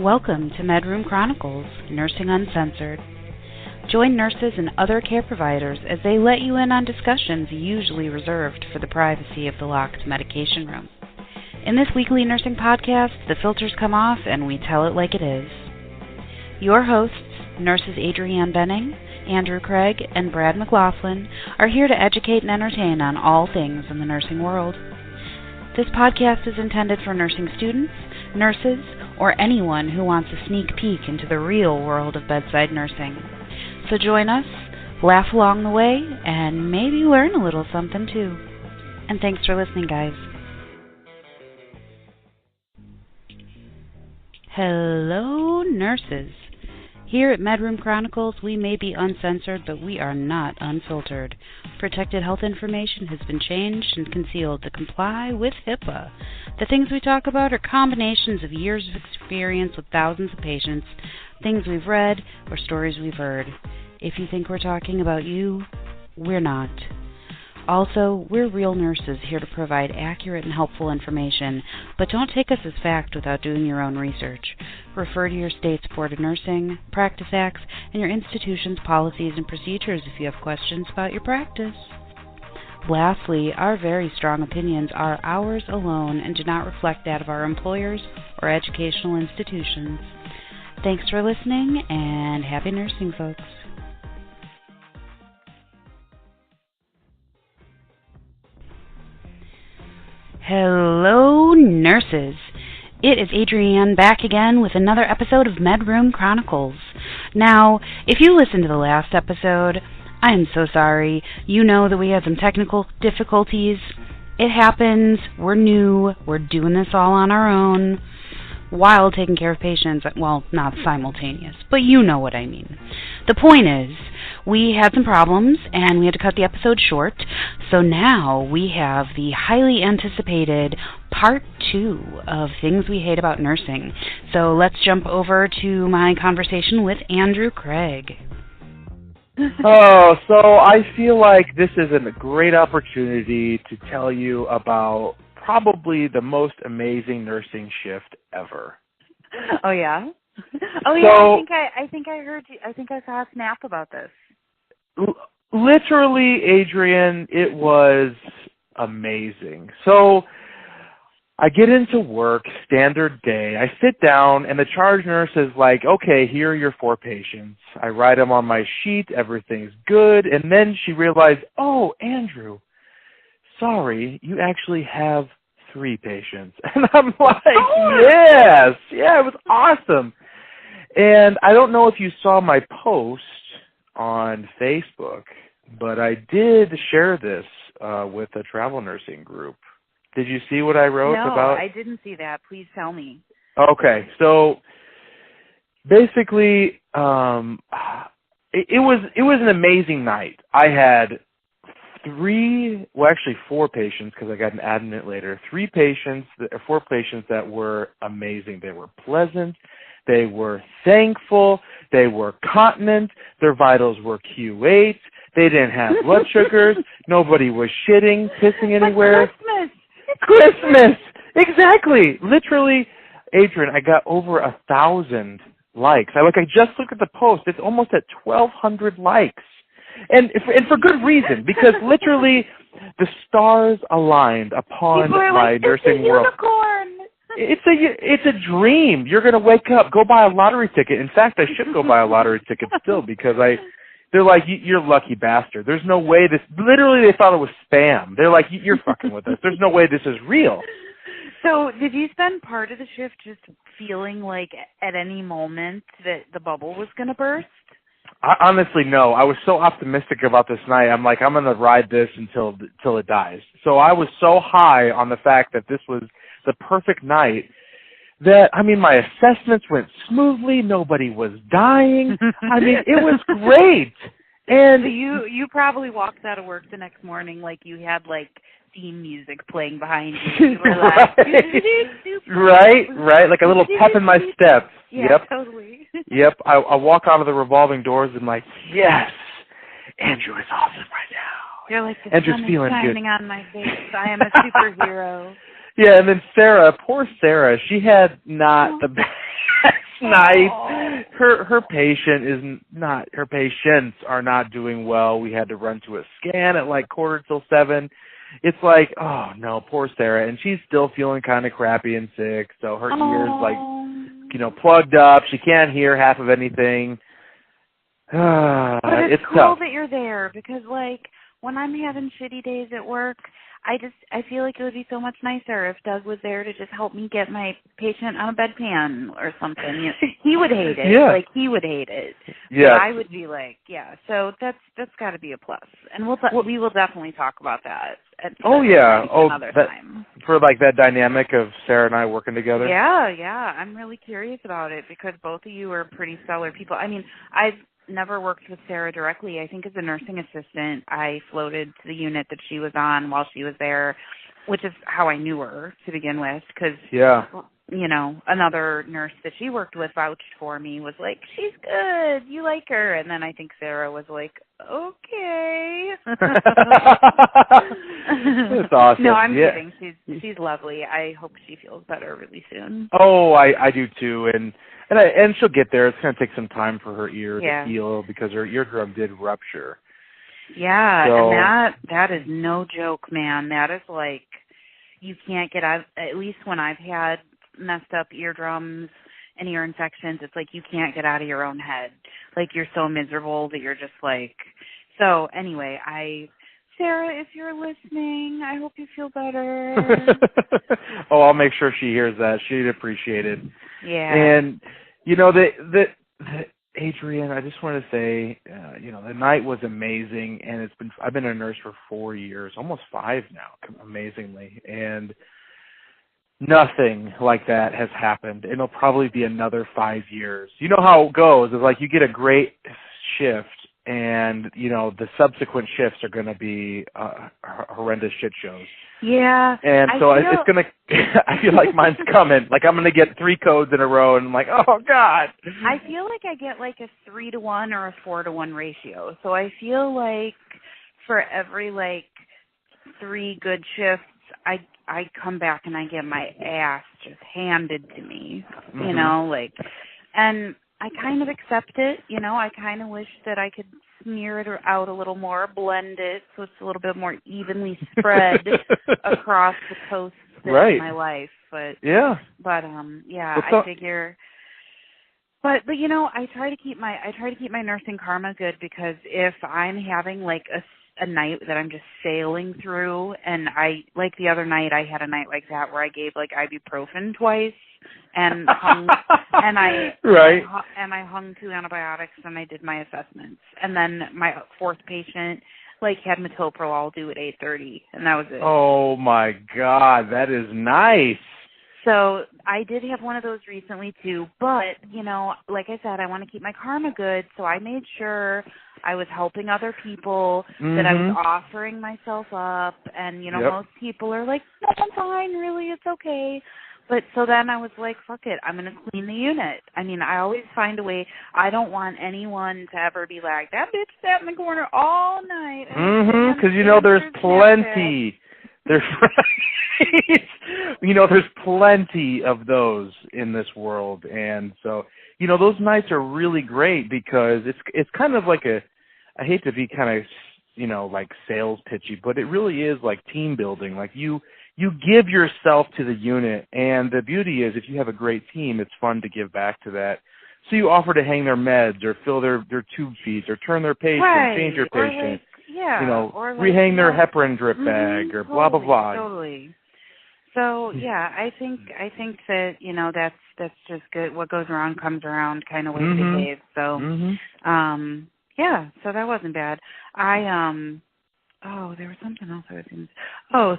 Welcome to Medroom Chronicles, Nursing Uncensored. Join nurses and other care providers as they let you in on discussions usually reserved for the privacy of the locked medication room. In this weekly nursing podcast, the filters come off and we tell it like it is. Your hosts, nurses Adrianne Andrew Craig, and Brad McLaughlin, are here to educate and entertain on all things in the nursing world. This podcast is intended for nursing students, nurses, or anyone who wants a sneak peek into the real world of bedside nursing. So join us, laugh along the way, and maybe learn a little something too. And thanks for listening, guys. Hello, nurses. Here at Medroom Chronicles, we may be uncensored, but we are not unfiltered. Protected health information has been changed and concealed to comply with HIPAA. The things we talk about are combinations of years of experience with thousands of patients, things we've read, or stories we've heard. If you think we're talking about you, we're not. Also, we're real nurses here to provide accurate and helpful information, but don't take us as fact without doing your own research. Refer to your state's Board of Nursing, Practice Acts, and your institution's policies and procedures if you have questions about your practice. Lastly, our very strong opinions are ours alone and do not reflect that of our employers or educational institutions. Thanks for listening, and happy nursing, folks. Hello, nurses. It is Adrianne back again with another episode of Medroom Chronicles. Now, if you listened to the last episode, I am so sorry. You know that we had some technical difficulties. It happens. We're new. We're doing this all on our own while taking care of patients. Well, not simultaneous, but you know what I mean. The point is, we had some problems and we had to cut the episode short. So now we have the highly anticipated part 2 of things we hate about nursing. So let's jump over to my conversation with Andrew Craig. So I feel like this is a great opportunity to tell you about probably the most amazing nursing shift ever. Oh yeah? Oh yeah, I think I heard you. I think I saw a snap about this. Literally, Adrian, it was amazing. So I get into work, standard day. I sit down, and the charge nurse is like, okay, here are your 4 patients. I write them on my sheet. Everything's good. And then she realized, oh, Andrew, sorry, you actually have 3 patients. And I'm like, yes. Yeah, it was awesome. And I don't know if you saw my post on Facebook, but I did share this with a travel nursing group. Did you see what I wrote about? No, I didn't see that. Please tell me. Okay, so basically, it was an amazing night. I had 4 patients, because I got an admit later. 4 patients that were amazing. They were pleasant. They were thankful. They were continent. Their vitals were Q8. They didn't have blood sugars. Nobody was shitting, pissing anywhere. Christmas! Exactly. Literally, Adrian, I got over 1,000 likes. I just looked at the post. It's almost at 1,200 likes. And for good reason, because literally the stars aligned upon my nursing world. Unicorn. It's a dream. You're going to wake up, go buy a lottery ticket. In fact, I should go buy a lottery ticket still, because they're like, you're a lucky bastard. There's no way this, literally they thought it was spam. They're like, you're fucking with us. There's no way this is real. So did you spend part of the shift just feeling like at any moment that the bubble was going to burst? Honestly, no. I was so optimistic about this night. I'm like, I'm going to ride this until it dies. So I was so high on the fact that this was the perfect night that, my assessments went smoothly. Nobody was dying. It was great. And so you probably walked out of work the next morning like you had theme music playing behind you. You were like, right, like a little pep in my step. Yeah, yep. Totally. Yep, I walk out of the revolving doors and like, yes, Andrew is awesome right now. You're like, the Andrew's sun is feeling shining good. on my face. I am a superhero. Yeah, and then Sarah, poor Sarah, she had not the best nice. Her patient is not. Her patients are not doing well. We had to run to a scan at like 6:45. It's like, oh no, poor Sarah, and she's still feeling kind of crappy and sick. So her ears like, plugged up. She can't hear half of anything. But it's cool tough. that you're there because, like, when I'm having shitty days at work, I feel like it would be so much nicer if Doug was there to just help me get my patient on a bedpan or something. He would hate it. Yeah. Like, he would hate it. Yeah. But I would be like, yeah. So that's got to be a plus. And we will definitely talk about that. Another time. For like that dynamic of Sarah and I working together. Yeah. I'm really curious about it because both of you are pretty stellar people. I mean, I've never worked with Sarah directly. I think as a nursing assistant, I floated to the unit that she was on while she was there, which is how I knew her to begin with. Because, another nurse that she worked with vouched for me, was like, she's good, you like her. And then I think Sarah was like, okay. That's awesome. No, I'm kidding. She's lovely. I hope she feels better really soon. Oh, I do too. And she'll get there. It's going to take some time for her ear to heal because her eardrum did rupture. Yeah, so, and that is no joke, man. That is like, you can't get out, at least when I've had messed up eardrums and ear infections, it's like you can't get out of your own head. Like, you're so miserable that you're just like, so anyway, Sarah, if you're listening, I hope you feel better. Oh, I'll make sure she hears that. She'd appreciate it. Yeah. And, Adrianne, I just want to say, the night was amazing, and I've been a nurse for 4 years, almost 5 now, amazingly, and nothing like that has happened. It'll probably be another 5 years. You know how it goes. It's like you get a great shift, and, the subsequent shifts are going to be horrendous shit shows. Yeah. And so it's going to, I feel like mine's coming. Like, I'm going to get 3 codes in a row, and I'm like, oh, God. I feel like I get like a 3-to-1 or a 4-to-1 ratio. So I feel like for every, 3 good shifts, I come back and I get my ass just handed to me, and I kind of accept it, I kind of wish that I could smear it out a little more, blend it so it's a little bit more evenly spread across the coasts of my life. But I figure. But I try to keep my nursing karma good because if I'm having like a night that I'm just sailing through, and like the other night I had a night like that where I gave like ibuprofen twice and hung and I hung 2 antibiotics and I did my assessments, and then my 4th patient had metoprolol due at 8:30, and that was it. Oh my God, that is nice. So I did have one of those recently too, but, like I said, I want to keep my karma good, so I made sure I was helping other people, that I was offering myself up, and, most people are like, no, I'm fine, really, it's okay. But so then I was like, fuck it, I'm going to clean the unit. I mean, I always find a way. I don't want anyone to ever be like, that bitch sat in the corner all night. Because, there's plenty. There's there's plenty of those in this world, and so those nights are really great because it's kind of like I hate to be kind of like sales pitchy, but it really is like team building. Like you give yourself to the unit, and the beauty is if you have a great team, it's fun to give back to that. So you offer to hang their meds or fill their tube feeds or turn their patient, change your patient. Or rehang their heparin drip bag or blah, blah, blah. Totally. So, I think that, that's just good. What goes around comes around kind of way to behave. So, so that wasn't bad. There was something else I was going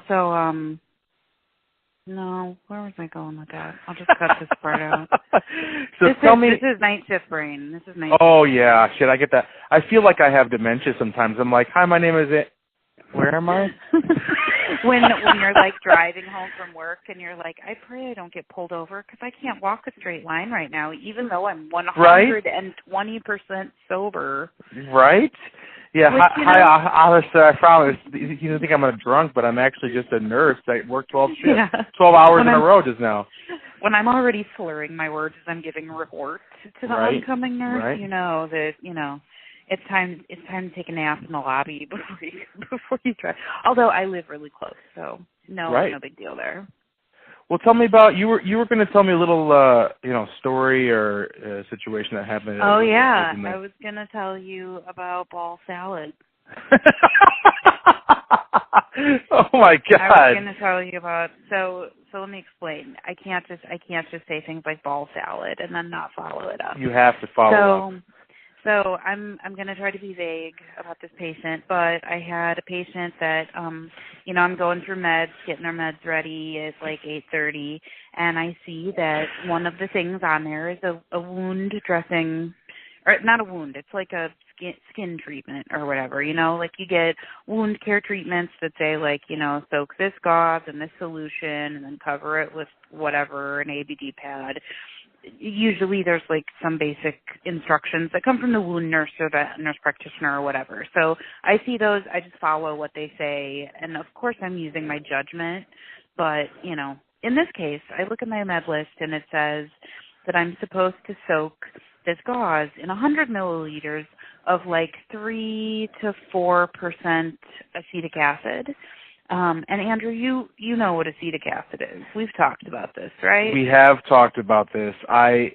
to no, where was I going with that? I'll just cut this part out. So this is night shift brain. This is night shift brain. Yeah, shit, I get that. I feel like I have dementia sometimes. I'm like, hi, my name is Where am I? when you're like driving home from work and you're like, I pray I don't get pulled over because I can't walk a straight line right now, even though I'm 120% sober. Right? Yeah, honestly, I promise. You think I'm a drunk, but I'm actually just a nurse. I work 12 shifts, 12 hours in a row just now. when I'm already slurring my words as I'm giving a report to the oncoming nurse, you know that it's time to take a nap in the lobby before you try. Although I live really close, so no big deal there. Well, tell me about you were going to tell me a little story or situation that happened. Oh yeah, I was going to tell you about ball salad. Oh my God! I was going to tell you about so let me explain. I can't just say things like ball salad and then not follow it up. You have to follow up. So I'm going to try to be vague about this patient, but I had a patient that I'm going through meds, getting their meds ready. It's like 8:30, and I see that one of the things on there is a wound dressing, or not a wound. It's like a skin treatment or whatever. Like you get wound care treatments that say like soak this gauze in this solution and then cover it with whatever, an ABD pad. Usually there's like some basic instructions that come from the wound nurse or the nurse practitioner or whatever. So I see those, I just follow what they say. And of course I'm using my judgment, but in this case, I look at my med list and it says that I'm supposed to soak this gauze in 100 milliliters of like 3 to 4% acetic acid. And Andrew, you know what acetic acid is. We've talked about this, right? We have talked about this. I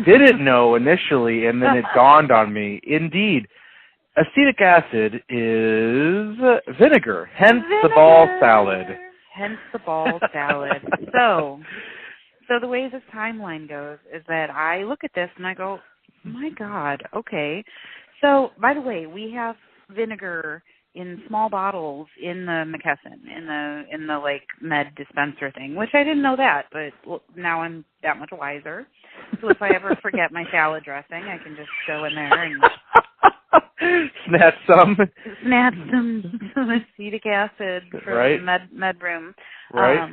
didn't know initially, and then it dawned on me. Indeed, acetic acid is vinegar, hence the ball salad. Hence the ball salad. So the way this timeline goes is that I look at this and I go, my God, okay. So, by the way, we have vinegar in small bottles in the McKesson, in the like med dispenser thing, which I didn't know that, but now I'm that much wiser. So if I ever forget my salad dressing, I can just go in there and snatch some acetic acid from the med room. Right.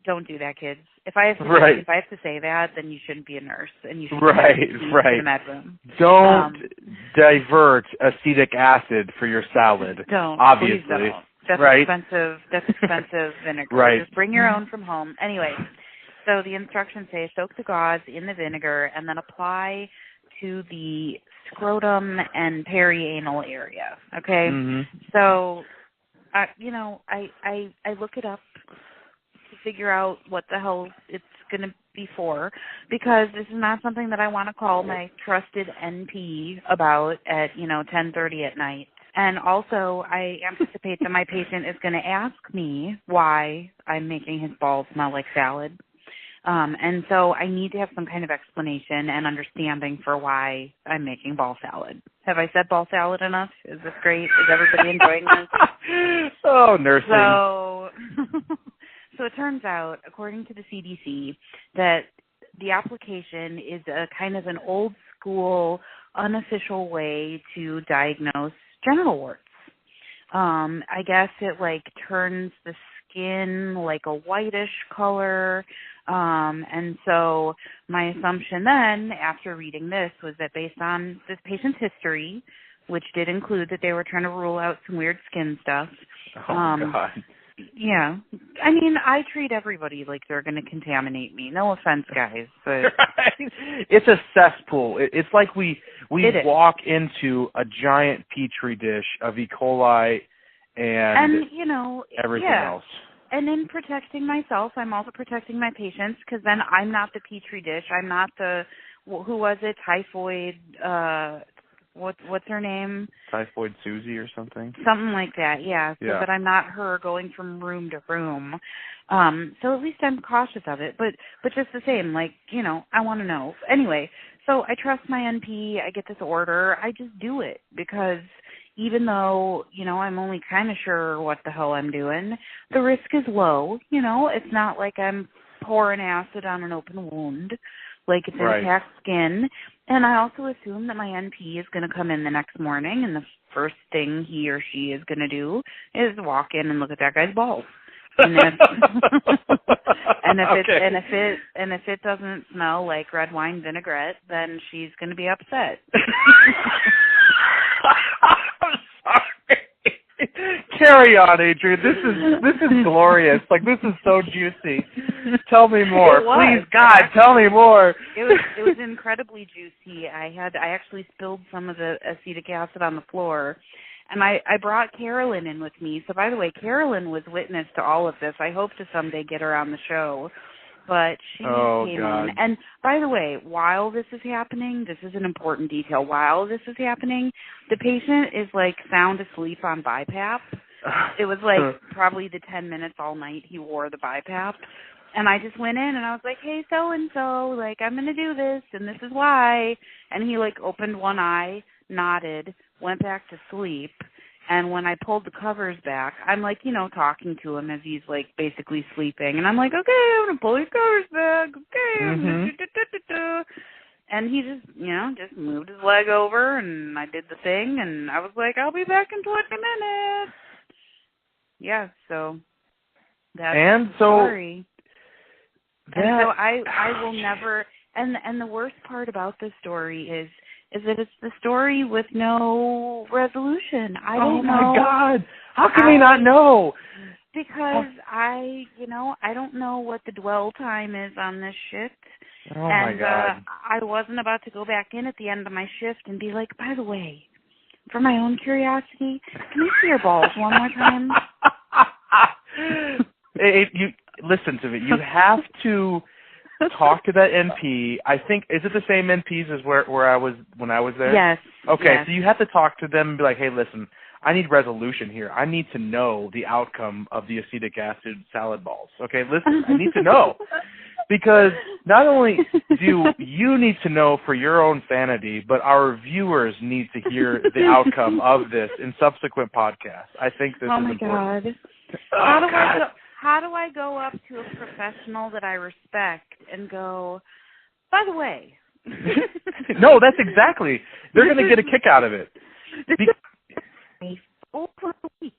Don't do that, kids. If I have to say that, then you shouldn't be a nurse, and you should be in the med room. Don't divert acetic acid for your salad. Don't. Obviously. Please don't. That's expensive. That's expensive vinegar. Right. Just bring your own from home. Anyway, so the instructions say soak the gauze in the vinegar and then apply to the scrotum and perianal area. Okay. Mm-hmm. So, I look it up to figure out what the hell it's going to be for, because this is not something that I want to call my trusted NP about at 10:30 at night. And also, I anticipate that my patient is going to ask me why I'm making his balls smell like salad. And so I need to have some kind of explanation and understanding for why I'm making ball salad. Have I said ball salad enough? Is this great? Is everybody enjoying this? Oh, nursing. So it turns out, according to the CDC, that the application is a kind of an old school, unofficial way to diagnose genital warts. I guess it like turns the skin like a whitish color. And so my assumption then, after reading this, was that based on this patient's history, which did include that they were trying to rule out some weird skin stuff. God. Yeah. I mean, I treat everybody like they're going to contaminate me. No offense, guys. But It's a cesspool. It's like we walk into a giant petri dish of E. coli and everything else. And in protecting myself, I'm also protecting my patients, because then I'm not the petri dish. I'm not the, who was it, typhoid, what's her name? Typhoid Susie or something? Something like that, yeah. So that I'm not her going from room to room. So at least I'm cautious of it. But just the same, like, I want to know. Anyway, so I trust my NP. I get this order. I just do it, because even though, I'm only kind of sure what the hell I'm doing, the risk is low. It's not like I'm pouring acid on an open wound, like it's intact skin. And I also assume that my NP is going to come in the next morning, and the first thing he or she is going to do is walk in and look at that guy's balls. And if it doesn't smell like red wine vinaigrette, then she's going to be upset. I'm sorry. Carry on, Adrian. This is glorious. Like, this is so juicy. Tell me more. Please, God, tell me more. It was incredibly juicy. I actually spilled some of the acetic acid on the floor. And I brought Carolyn in with me. So, by the way, Carolyn was witness to all of this. I hope to someday get her on the show. But she came in. And, by the way, while this is happening, this is an important detail. While this is happening, the patient is, like, sound asleep on BiPAP. It was, like, probably the 10 minutes all night he wore the BiPAP. And I just went in and I was like, hey, so-and-so, like, I'm going to do this, and this is why. And he, like, opened one eye, nodded, went back to sleep. And when I pulled the covers back, I'm, like, you know, talking to him as he's, like, basically sleeping. And I'm like, okay, I'm going to pull your covers back. Okay. Mm-hmm. And he just, you know, just moved his leg over, and I did the thing. And I was like, I'll be back in 20 minutes. Yeah, so that's the story. And so I will never, and the worst part about this story is that it's the story with no resolution. I don't know. Oh, my God. How can we not know? Because I don't know what the dwell time is on this shift. Oh, my God. I wasn't about to go back in at the end of my shift and be like, by the way, for my own curiosity, can I see your balls one more time? You listen to me. You have to talk to that NP. I think, is it the same NPs as where I was when I was there? Yes. Okay, yes. So you have to talk to them and be like, hey, listen, I need resolution here. I need to know the outcome of the acetic acid salad balls. Okay, listen, I need to know. Because not only do you need to know for your own sanity, but our viewers need to hear the outcome of this in subsequent podcasts. I think this is important. Oh, my God. How do I go up to a professional that I respect and go, by the way? No, that's exactly. They're going to get a kick out of it. Over a week.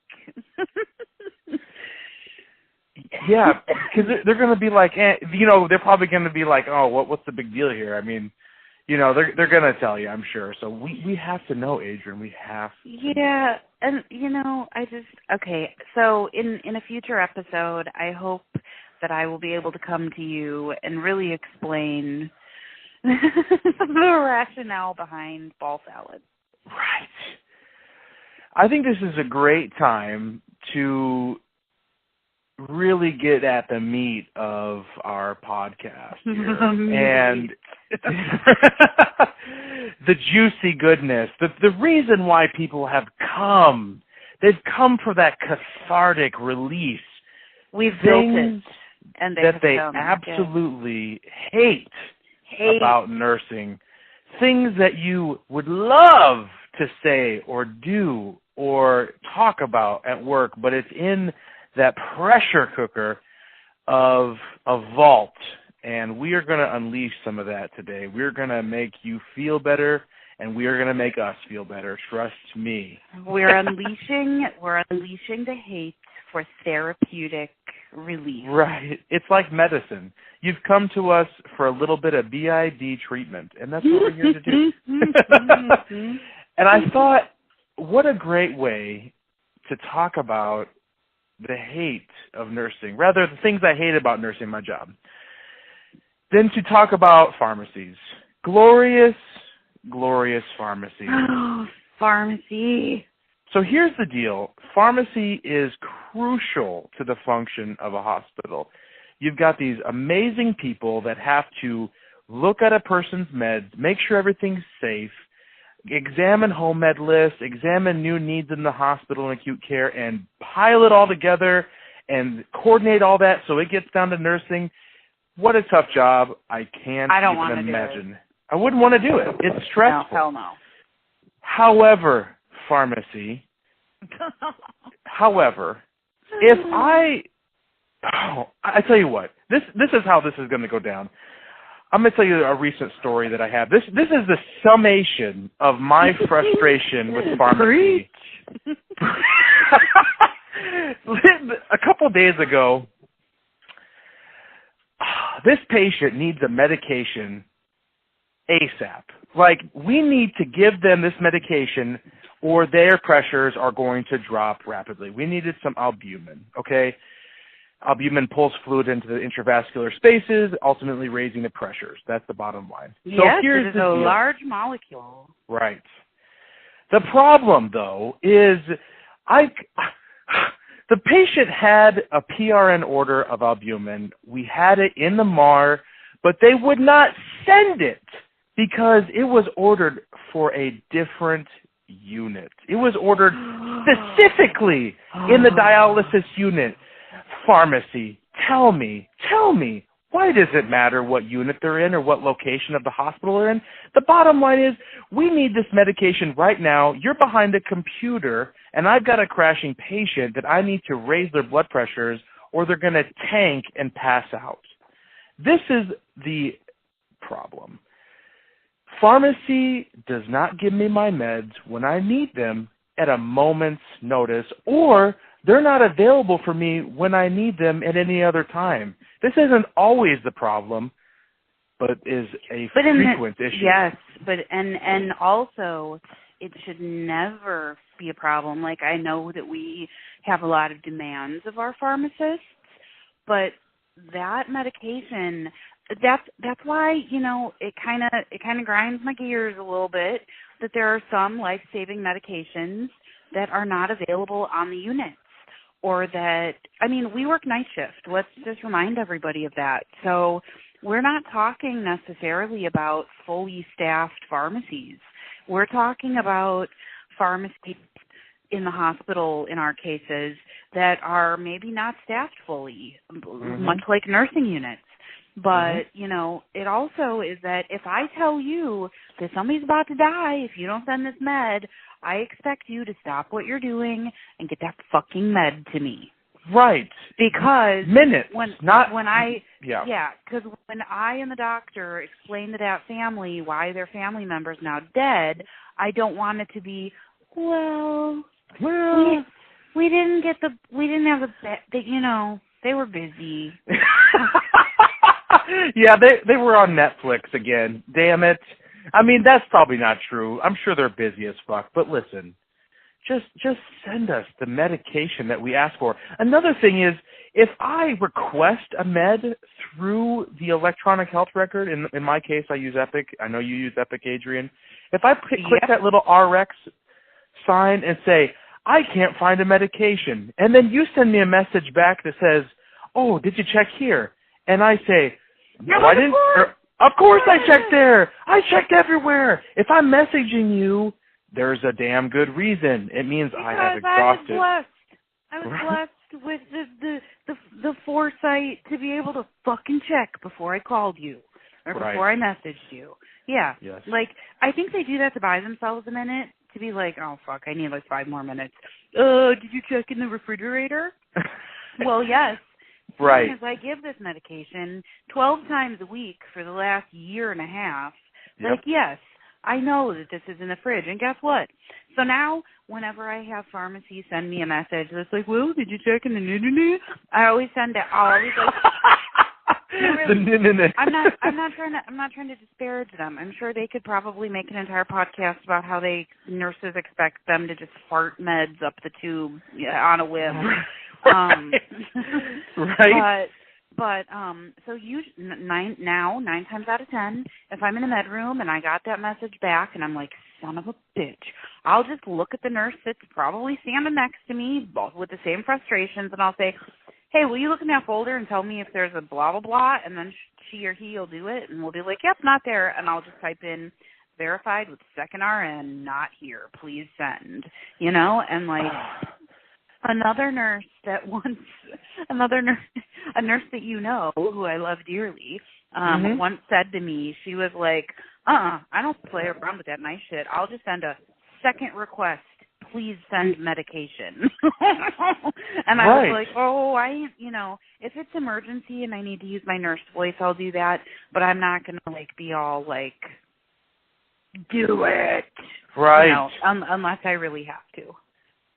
Yeah, because they're going to be like, you know, they're probably going to be like, oh, what's the big deal here? I mean, you know, they're going to tell you, I'm sure. So we have to know, Adrian. We have to. Yeah, and, you know, okay, so in a future episode, I hope that I will be able to come to you and really explain the rationale behind ball salad. Right. I think this is a great time to really get at the meat of our podcast here. And the juicy goodness, the reason why people have come. They've come for that cathartic release. We've built it. And they absolutely hate about nursing. Things that you would love to say or do or talk about at work, but it's in that pressure cooker of a vault. And we are going to unleash some of that today. We're going to make you feel better, and we are going to make us feel better. Trust me. We're unleashing the hate for therapeutic relief. Right. It's like medicine. You've come to us for a little bit of BID treatment, and that's what we're here to do. And I thought, what a great way to talk about the hate of nursing, rather the things I hate about nursing my job, than to talk about pharmacies. Glorious, glorious pharmacy. Oh, pharmacy. So here's the deal. Pharmacy is crucial to the function of a hospital. You've got these amazing people that have to look at a person's meds, make sure everything's safe, examine home med lists, examine new needs in the hospital and acute care, and pile it all together and coordinate all that so it gets down to nursing. What a tough job. I can't even imagine. I wouldn't want to do it. It's stressful. No, hell no. However, pharmacy, if I tell you what, this is how this is going to go down. I'm going to tell you a recent story that I have. This is the summation of my frustration with pharmacy. A couple days ago, this patient needs a medication ASAP. Like, we need to give them this medication or their pressures are going to drop rapidly. We needed some albumin, okay? Albumin pulls fluid into the intravascular spaces, ultimately raising the pressures. That's the bottom line. So yes, here's it is the a deal. large molecule. Right. The problem, though, is the patient had a PRN order of albumin. We had it in the MAR, but they would not send it because it was ordered for a different unit. It was ordered specifically in the dialysis unit. Pharmacy, tell me, why does it matter what unit they're in or what location of the hospital they're in? The bottom line is, we need this medication right now. You're behind a computer, and I've got a crashing patient that I need to raise their blood pressures or they're going to tank and pass out. This is the problem. Pharmacy does not give me my meds when I need them at a moment's notice, or they're not available for me when I need them at any other time. This isn't always the problem, but is a frequent issue. Yes, but and also it should never be a problem. Like, I know that we have a lot of demands of our pharmacists, but that medication, that's why, you know, it kind of grinds my gears a little bit that there are some life-saving medications that are not available on the units, or that, I mean, we work night shift. Let's just remind everybody of that. So we're not talking necessarily about fully staffed pharmacies. We're talking about pharmacies in the hospital, in our cases, that are maybe not staffed fully, much like nursing units. But, you know, it also is that if I tell you that somebody's about to die if you don't send this med, I expect you to stop what you're doing and get that fucking med to me. Right. Because minutes, when I and the doctor explain to that family why their family member's now dead, I don't want it to be, well, we didn't have the you know, they were busy. Yeah, they were on Netflix again. Damn it. I mean, that's probably not true. I'm sure they're busy as fuck. But listen, just send us the medication that we ask for. Another thing is, if I request a med through the electronic health record, in my case, I use Epic. I know you use Epic, Adrian. If I click that little RX sign and say, I can't find a medication, and then you send me a message back that says, oh, did you check here? And I say, no, I didn't. Of course I checked there. I checked everywhere. If I'm messaging you, there's a damn good reason. It means I have exhausted. I was blessed with the foresight to be able to fucking check before I called you or before I messaged you. Yeah. Yes. Like, I think they do that to buy themselves a minute, to be like, oh, fuck, I need like 5 more minutes. Did you check in the refrigerator? Well, yes. Right. As I give this medication 12 times a week for the last year and a half, like, yes, I know that this is in the fridge. And guess what? So now, whenever I have pharmacy send me a message that's like, well, did you check in the new? I always send it. I'll always like, really, I'm not trying to disparage them. I'm sure they could probably make an entire podcast about how nurses expect them to just fart meds up the tube on a whim. Right. But so nine times out of 10, if I'm in a med room and I got that message back and I'm like, son of a bitch, I'll just look at the nurse that's probably standing next to me, both with the same frustrations, and I'll say, hey, will you look in that folder and tell me if there's a blah, blah, blah, and then she or he will do it, and we'll be like, yep, not there, and I'll just type in verified with second RN, not here, please send, you know, and like... a nurse that you know, who I love dearly, once said to me, she was like, I don't play around with that nice shit. I'll just send a second request. Please send medication. And I was like, oh, if it's emergency and I need to use my nurse voice, I'll do that. But I'm not going to, like, be all, like, do it. Right. You know, unless I really have to.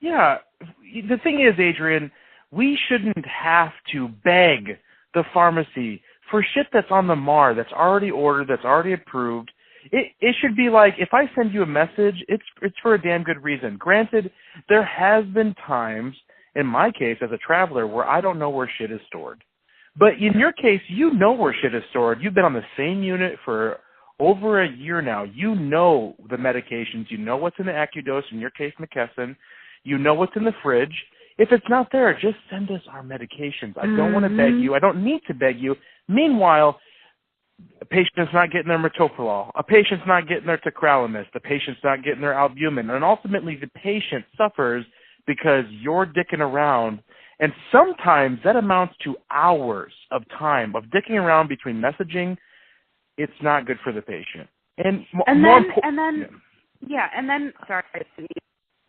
Yeah. The thing is, Adrian, we shouldn't have to beg the pharmacy for shit that's on the MAR, that's already ordered, that's already approved. It should be like, if I send you a message, it's for a damn good reason. Granted, there has been times, in my case, as a traveler, where I don't know where shit is stored. But in your case, you know where shit is stored. You've been on the same unit for over a year now. You know the medications. You know what's in the AccuDose, in your case, McKesson. You know what's in the fridge. If it's not there, just send us our medications. I don't want to beg you. I don't need to beg you. Meanwhile, a patient's not getting their metoprolol. A patient's not getting their tacrolimus. The patient's not getting their albumin. And ultimately, the patient suffers because you're dicking around. And sometimes that amounts to hours of time of dicking around between messaging. It's not good for the patient. Sorry.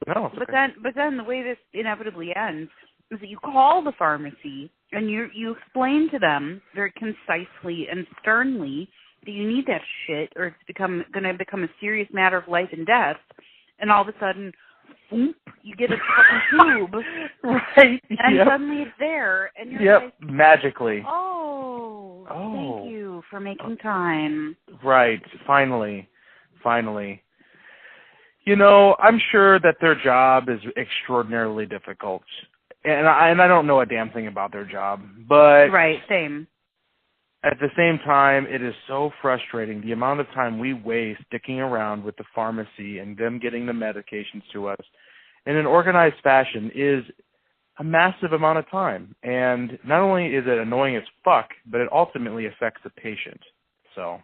No, but then the way this inevitably ends is that you call the pharmacy and you explain to them very concisely and sternly that you need that shit or it's going to become a serious matter of life and death, and all of a sudden, boom, you get a fucking tube, right? And suddenly it's there, and you're like, magically. Oh, thank you for making time. Right, finally. You know, I'm sure that their job is extraordinarily difficult, and I don't know a damn thing about their job, but right, same. At the same time, it is so frustrating the amount of time we waste dicking around with the pharmacy and them getting the medications to us in an organized fashion is a massive amount of time, and not only is it annoying as fuck, but it ultimately affects the patient. So,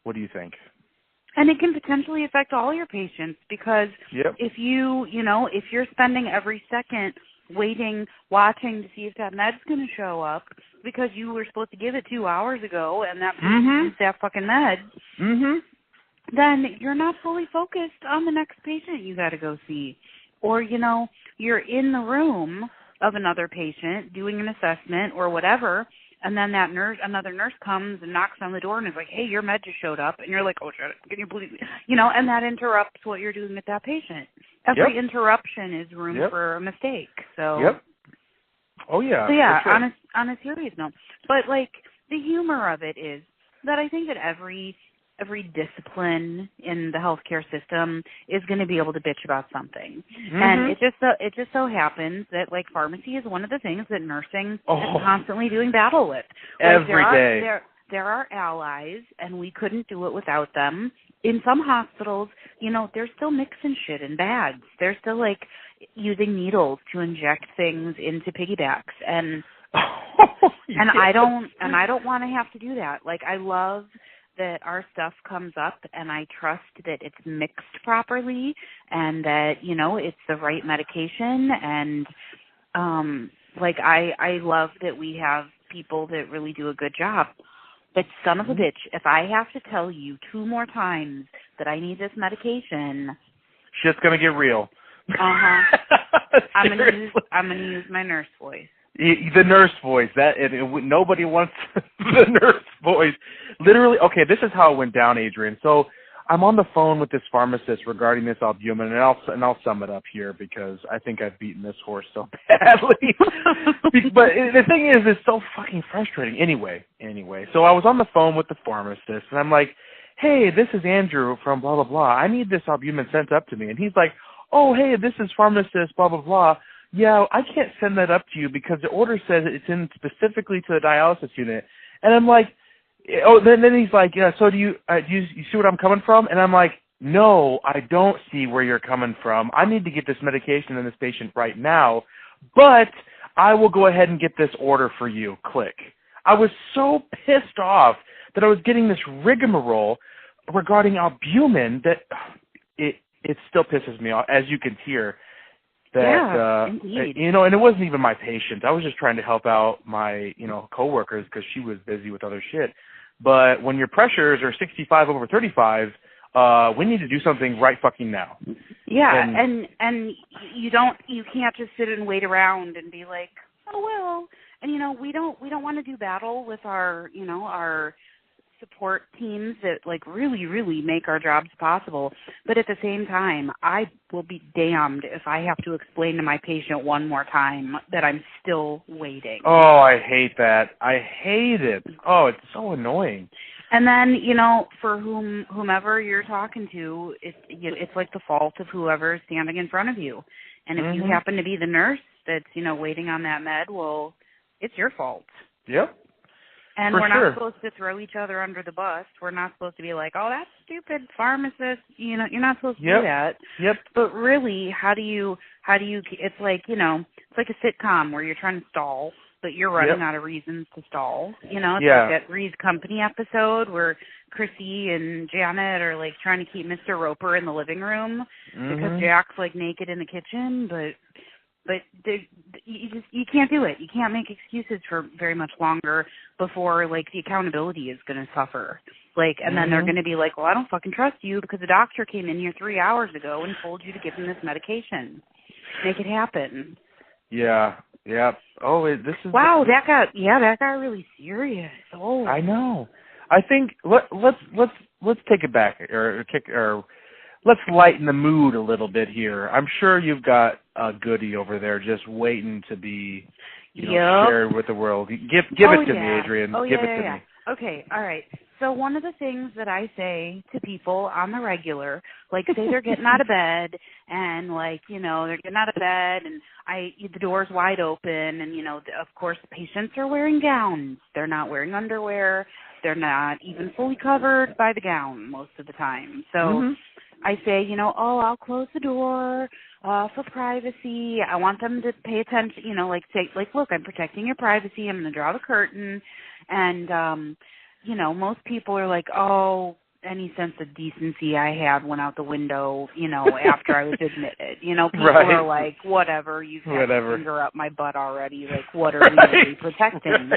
what do you think? And it can potentially affect all your patients because if if you're spending every second waiting, watching to see if that med's going to show up because you were supposed to give it 2 hours ago and that person needs that fucking med, then you're not fully focused on the next patient you got to go see. Or, you're in the room of another patient doing an assessment or whatever, and then another nurse comes and knocks on the door and is like, hey, your med just showed up. And you're like, oh, shit, can you believe me? And that interrupts what you're doing with that patient. Every interruption is room for a mistake. So, oh, yeah. So, yeah, sure. on a serious note. But, the humor of it is that I think that every discipline in the healthcare system is going to be able to bitch about something. And it just so happens that pharmacy is one of the things that nursing is constantly doing battle with. Every day. There are allies, and we couldn't do it without them. In some hospitals, they're still mixing shit in bags. They're still using needles to inject things into piggybacks, and I don't want to have to do that. I love that our stuff comes up, and I trust that it's mixed properly and that, it's the right medication. And, I love that we have people that really do a good job. But son of a bitch, if I have to tell you 2 more times that I need this medication, shit's going to get real. I'm going to use my nurse voice. The nurse voice. Nobody wants the nurse voice. Literally, okay, this is how it went down, Adrian. So I'm on the phone with this pharmacist regarding this albumin, and I'll sum it up here because I think I've beaten this horse so badly. But the thing is, it's so fucking frustrating. Anyway, so I was on the phone with the pharmacist, and I'm like, hey, this is Andrew from blah, blah, blah. I need this albumin sent up to me. And he's like, oh, hey, this is pharmacist, blah, blah, blah. Yeah, I can't send that up to you because the order says it's in specifically to the dialysis unit. And I'm like, oh, then he's like, yeah, so do you see what I'm coming from? And I'm like, no, I don't see where you're coming from. I need to get this medication in this patient right now, but I will go ahead and get this order for you. Click. I was so pissed off that I was getting this rigmarole regarding albumin that it still pisses me off, as you can hear. Indeed. And it wasn't even my patient. I was just trying to help out my, coworkers because she was busy with other shit. But when your pressures are 65 over 35, we need to do something right fucking now. Yeah, and you can't just sit and wait around and be like, oh well. And we don't want to do battle with our support teams that really, really make our jobs possible. But at the same time, I will be damned if I have to explain to my patient one more time that I'm still waiting. Oh, I hate that. I hate it. Oh, it's so annoying. And then, for whomever you're talking to, it's like the fault of whoever is standing in front of you. And if you happen to be the nurse that's, waiting on that med, well, it's your fault. Yep. And we're not supposed to throw each other under the bus. We're not supposed to be like, oh, that's stupid pharmacist. You're not supposed to do that. Yep. But really, how do you, it's like, it's like a sitcom where you're trying to stall, but you're running out of reasons to stall. It's like that Three's Company episode where Chrissy and Janet are like trying to keep Mr. Roper in the living room because Jack's like naked in the kitchen, but you can't do it. You can't make excuses for very much longer before like the accountability is going to suffer. Like, and then they're going to be like, well, I don't fucking trust you because the doctor came in here 3 hours ago and told you to give him this medication. Make it happen. Yeah. Yeah. Oh, this is wow. That got really serious. Oh, I know. I think let's take it back or let's lighten the mood a little bit here. I'm sure you've got a goodie over there just waiting to be shared with the world. Give it to me, Adrian. Give it to me. Okay. All right. So one of the things that I say to people on the regular, like say they're getting out of bed and like, they're getting out of bed and the door's wide open and, of course, patients are wearing gowns. They're not wearing underwear. They're not even fully covered by the gown most of the time. So I say, I'll close the door for privacy. I want them to pay attention, say, look, I'm protecting your privacy. I'm going to draw the curtain. And, most people are like, oh, any sense of decency I had went out the window, after I was admitted. People are like, whatever, you've had your finger up my butt already. Like, what are we really protecting?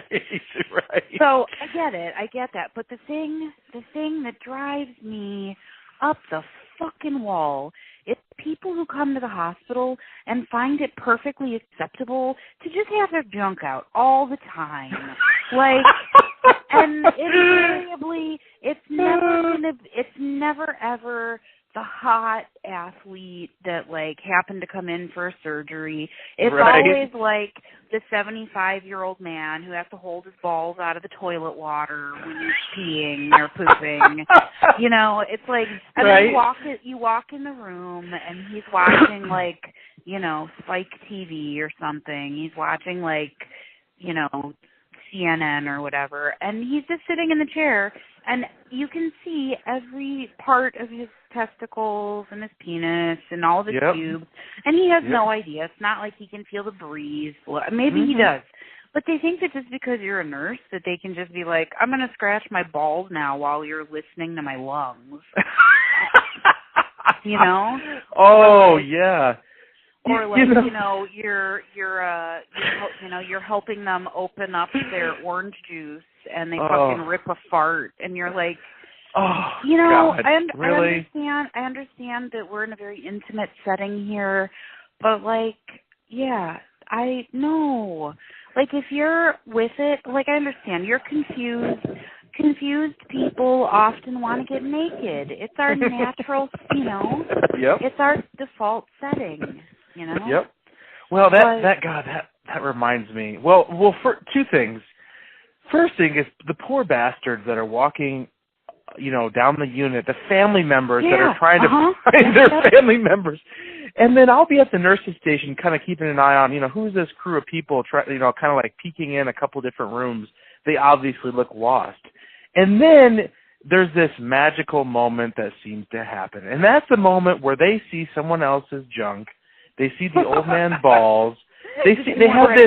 Right. So I get that. But the thing that drives me up the fucking wall is people who come to the hospital and find it perfectly acceptable to just have their junk out all the time. Like, and invariably, it's never ever the hot athlete that like happened to come in for surgery. It's always like the 75-year-old man who has to hold his balls out of the toilet water when he's peeing or pooping. It's like, and then you walk in the room and he's watching like, Spike TV or something. He's watching like, CNN or whatever, and he's just sitting in the chair, and you can see every part of his testicles and his penis and all the tubes, and he has no idea. It's not like he can feel the breeze. Maybe he does, but they think that just because you're a nurse that they can just be like, I'm going to scratch my balls now while you're listening to my lungs. Oh, yeah. Or like, you're helping them open up their orange juice and they fucking rip a fart and you're like, God, really? I understand that we're in a very intimate setting here, but like, I know. Like if you're with it, like I understand, you're confused. Confused people often want to get naked. It's our natural, it's our default setting. Yep. Well, that reminds me. Well, for two things. First thing is the poor bastards that are walking, down the unit, the family members that are trying to find their family members. And then I'll be at the nurse's station kind of keeping an eye on, who's this crew of people, kind of like peeking in a couple different rooms. They obviously look lost. And then there's this magical moment that seems to happen. And that's the moment where they see someone else's junk. They see the old man's balls. They have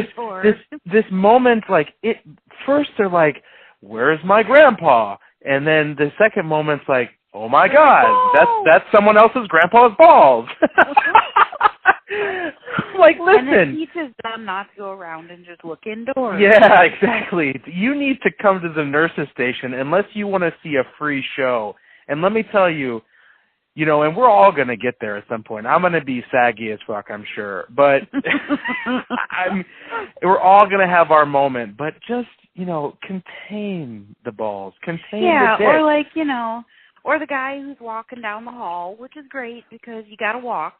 this moment like it. First they're like, "Where's my grandpa?" And then the second moment's like, "Oh my God, that's someone else's grandpa's balls." Like, listen. And it teaches them not to go around and just look indoors. Yeah, exactly. You need to come to the nurse's station unless you want to see a free show. And let me tell you, and we're all going to get there at some point. I'm going to be saggy as fuck, I'm sure. But we're all going to have our moment. But just, contain the balls. Contain the dick. Or like, or the guy who's walking down the hall, which is great because you got to walk.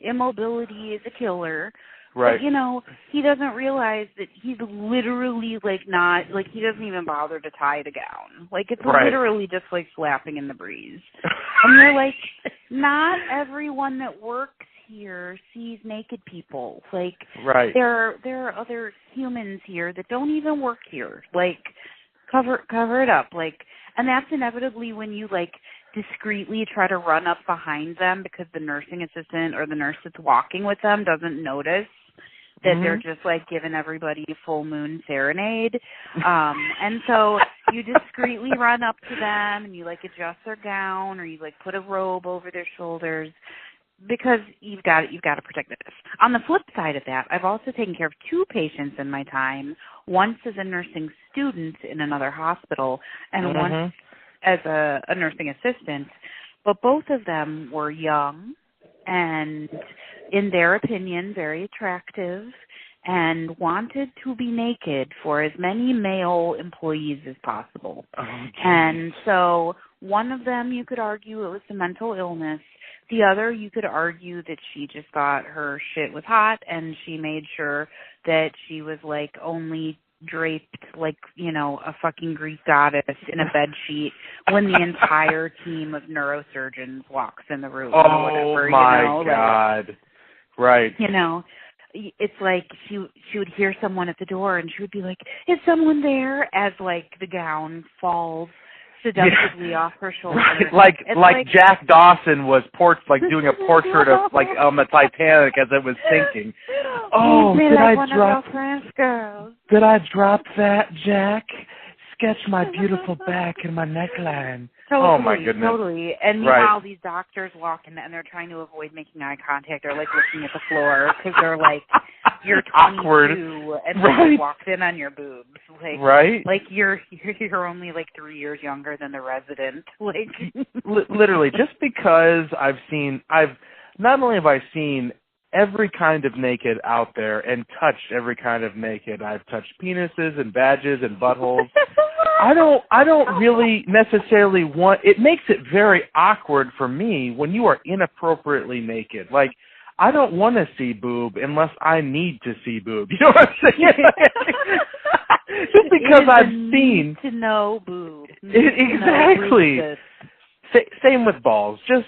Immobility is a killer. Right. But, he doesn't realize that he's literally, not, he doesn't even bother to tie the gown. It's literally just, flapping in the breeze. And you're like, not everyone that works here sees naked people. Right. There are other humans here that don't even work here. Cover it up. And that's inevitably when you, discreetly try to run up behind them because the nursing assistant or the nurse that's walking with them doesn't notice that they're just giving everybody a full moon serenade. And so you discreetly run up to them and you adjust their gown or you put a robe over their shoulders because you've got to protect this. On the flip side of that, I've also taken care of 2 patients in my time, once as a nursing student in another hospital and once as a nursing assistant, but both of them were young and, in their opinion, very attractive and wanted to be naked for as many male employees as possible. And so one of them, you could argue it was a mental illness. The other, you could argue that she just thought her shit was hot and she made sure that she was only draped a fucking Greek goddess in a bed sheet when the entire team of neurosurgeons walks in the room or whatever. My God. Right. It's she would hear someone at the door and she would be like, "Is someone there?" as the gown falls seductively off her shoulder. Right. Like Jack Dawson was doing a portrait of the Titanic as it was sinking. Oh, did I drop that, Jack? Sketch my beautiful back and my neckline. Totally, oh my goodness. Totally. And meanwhile, these doctors walk in and they're trying to avoid making eye contact or looking at the floor because they're you're 22 awkward. And they walked in on your boobs. Right. You're only 3 years younger than the resident. Literally, just because not only have I seen every kind of naked out there and touched every kind of naked. I've touched penises and badges and buttholes. I don't really necessarily want, it makes it very awkward for me when you are inappropriately naked. I don't want to see boob unless I need to see boob. You know what I'm saying? Just because I've seen to know boob. Exactly. Same with balls. Just,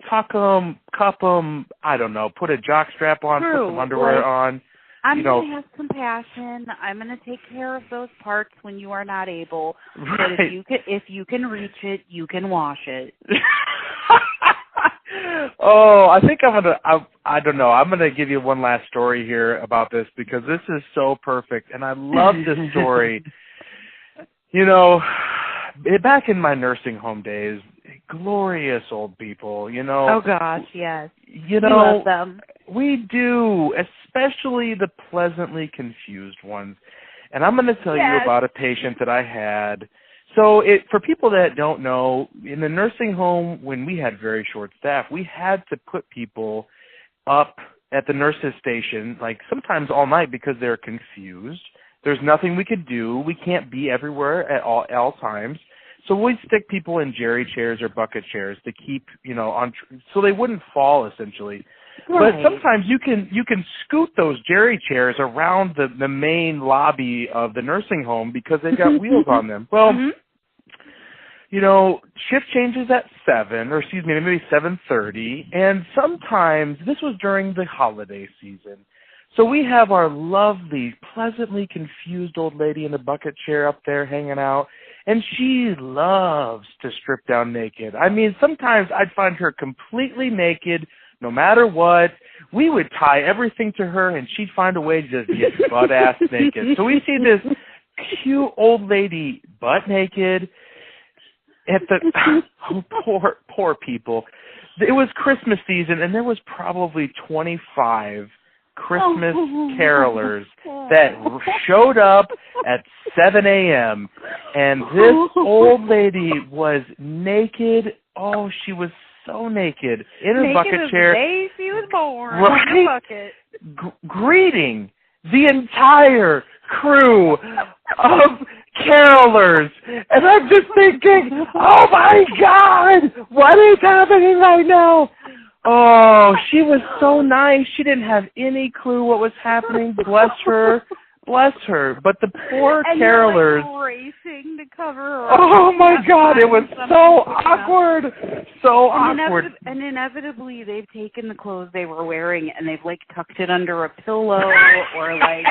tuck them, cup them, I don't know, put a jock strap on, put some underwear on. I'm going to have compassion. I'm going to take care of those parts when you are not able. Right. But if you can reach it, you can wash it. Oh, I think I don't know. I'm going to give you one last story here about this because this is so perfect. And I love this story. Back in my nursing home days, glorious old people, Oh, gosh, yes. We love them. We do, especially the pleasantly confused ones. And I'm going to tell you about a patient that I had. So for people that don't know, in the nursing home, when we had very short staff, we had to put people up at the nurses' station, sometimes all night because they're confused. There's nothing we could do. We can't be everywhere at all times. So we'd stick people in jerry chairs or bucket chairs to keep, so they wouldn't fall, essentially. Right. But sometimes you can scoot those jerry chairs around the main lobby of the nursing home because they've got wheels on them. Well, shift changes at 7, or excuse me, maybe 7:30, and sometimes, this was during the holiday season, so we have our lovely, pleasantly confused old lady in the bucket chair up there hanging out, and she loves to strip down naked. I mean, sometimes I'd find her completely naked, no matter what. We would tie everything to her, and she'd find a way to just get butt-ass naked. So we see this cute old lady butt naked at the poor people. It was Christmas season, and there was probably 25 Christmas carolers that showed up at 7 a.m., and this old lady was naked. Oh, she was so naked in her bucket chair. The day she was born. Right? In the bucket. Greeting the entire crew of carolers. And I'm just thinking, oh my God, what is happening right now? Oh, she was so nice. She didn't have any clue what was happening. Bless her. Bless her. But the poor carolers. You're, like, racing to cover her. Oh, my God. It was so awkward. So awkward. And inevitably, they've taken the clothes they were wearing and they've, like, tucked it under a pillow or, like,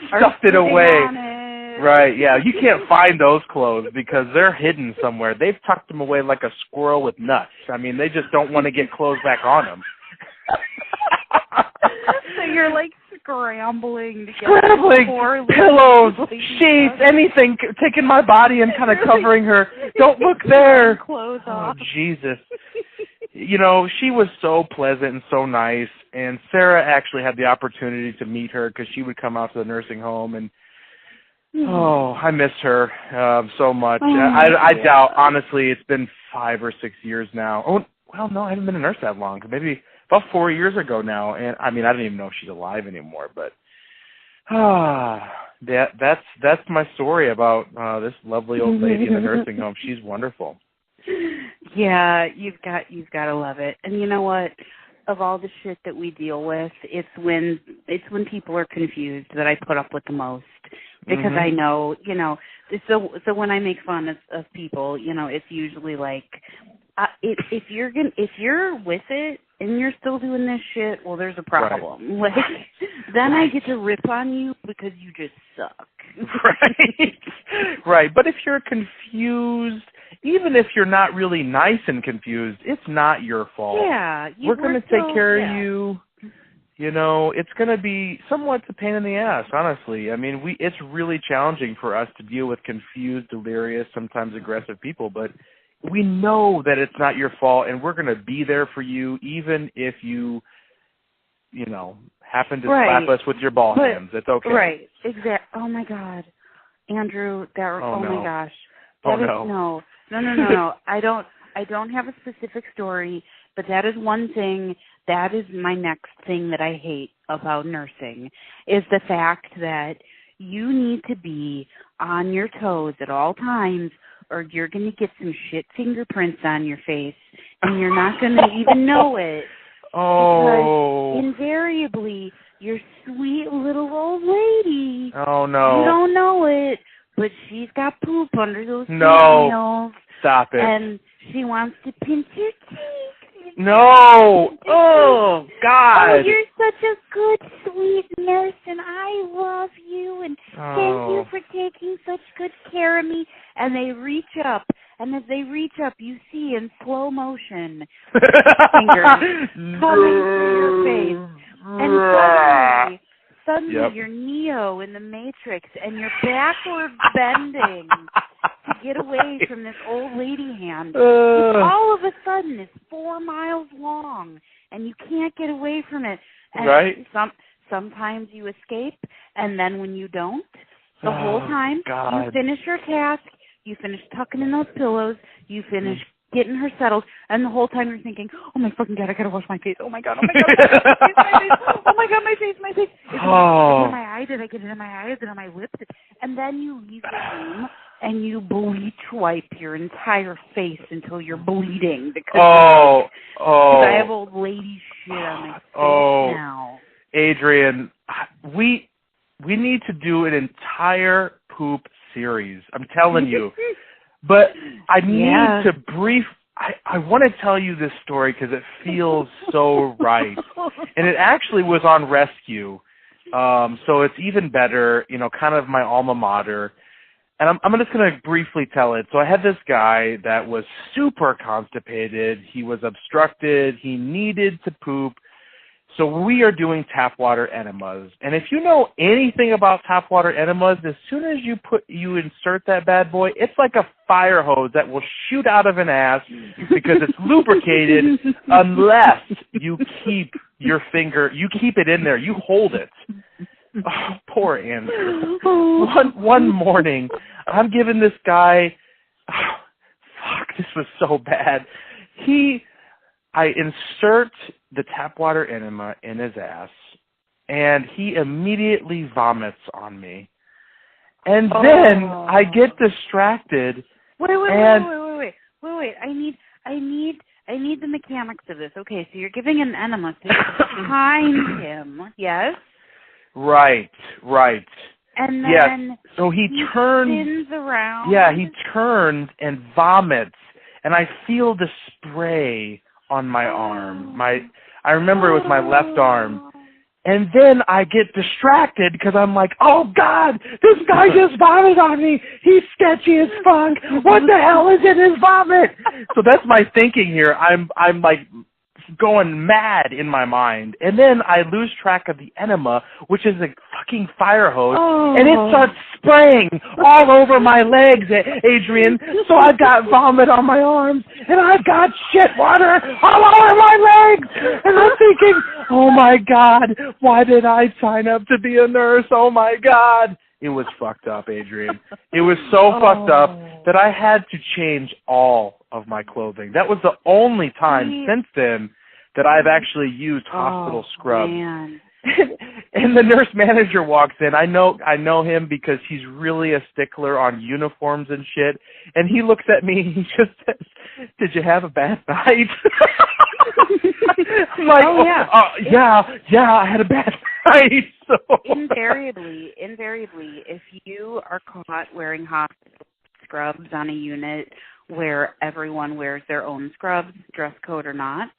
stuffed it away. On it. Right, yeah. You can't find those clothes because they're hidden somewhere. They've tucked them away like a squirrel with nuts. I mean, they just don't want to get clothes back on them. So you're, like, scrambling to get pillows, sheets, anything, taking my body and kind of covering her. Don't look there. Clothes off. Oh, Jesus. You know, she was so pleasant and so nice, and Sarah actually had the opportunity to meet her because she would come out to the nursing home, and oh, I miss her so much. I doubt, honestly, it's been 5 or 6 years now. Oh, well, no, I haven't been a nurse that long. Maybe about 4 years ago now, and I mean, I don't even know if she's alive anymore. But that's my story about this lovely old lady in the nursing home. She's wonderful. Yeah, you've got to love it. And you know what? Of all the shit that we deal with, it's when people are confused that I put up with the most. Because I know, you know, so when I make fun of people, you know, it's usually like, if you're with it and you're still doing this shit, well, there's a problem. Right. Like, then I get to rip on you because you just suck. Right. Right. But if you're confused, even if you're not really nice and confused, it's not your fault. Yeah. We're going to take care of you. You know, it's going to be somewhat a pain in the ass, honestly. I mean, it's really challenging for us to deal with confused, delirious, sometimes aggressive people, but we know that it's not your fault, and we're going to be there for you, even if you know, happen to slap us with your ball hands. It's okay. Right. Exactly. Oh, my God. Andrew, my gosh. No. I don't have a specific story, but that is one thing. That is my next thing that I hate about nursing, is the fact that you need to be on your toes at all times, or you're going to get some shit fingerprints on your face, and you're not going to even know it. Oh. Because invariably, your sweet little old lady, oh, no, you don't know it, but she's got poop under those nails. Stop it. And she wants to pinch your teeth. No! Oh, God! Oh, you're such a good, sweet nurse, and I love you, and thank you for taking such good care of me. And they reach up, and as they reach up, you see in slow motion fingers coming through your face. And suddenly you're Neo in the Matrix, and you're backward bending to get away from this old lady hand. All of a sudden, it's 4 miles long, and you can't get away from it. And right. Sometimes you escape, and then when you don't, the whole time, God. you finish your task, you finish tucking in those pillows, you finish getting her settled, and the whole time you're thinking, oh my fucking God, I gotta wash my face. Oh my God, oh my God, oh my God, my face. Is it in my eye? Did I get it in my eye? Is it on my lips? And then you leave the room and you bleach wipe your entire face until you're bleeding because I have old lady shit on my face now. Adrian, we need to do an entire poop series. I'm telling you. But I need to I want to tell you this story because it feels so right. And it actually was on rescue. So it's even better, you know, kind of my alma mater. And I'm just going to briefly tell it. So I had this guy that was super constipated. He was obstructed. He needed to poop. So we are doing tap water enemas. And if you know anything about tap water enemas, as soon as you insert that bad boy, it's like a fire hose that will shoot out of an ass because it's lubricated unless you keep your finger, you keep it in there, you hold it. Oh, poor Andrew. One morning, I'm giving this guy, this was so bad. I insert the tap water enema in his ass, and he immediately vomits on me. And then I get distracted. Wait. I need I need the mechanics of this. Okay, so you're giving an enema to chime him, yes? Right. And yes. then So he turns, spins around. Yeah, he turns and vomits, and I feel the spray on my arm. I remember it was my left arm. And then I get distracted because I'm like, oh, God, this guy just vomited on me. He's sketchy as fuck. What the hell is in his vomit? So that's my thinking here. I'm like going mad in my mind. And then I lose track of the enema, which is a fucking fire hose, and it starts spraying all over my legs, Adrian. So I've got vomit on my arms, and I've got shit water all over my legs. And I'm thinking, oh, my God, why did I sign up to be a nurse? Oh, my God. It was fucked up, Adrian. It was so fucked up that I had to change all of my clothing. That was the only time since then that I've actually used hospital scrubs. Man. And the nurse manager walks in. I know him because he's really a stickler on uniforms and shit. And he looks at me and he just says, "Did you have a bad night?" I'm like, yeah, I had a bad night. So. Invariably, if you are caught wearing hospital scrubs on a unit where everyone wears their own scrubs, dress code or not,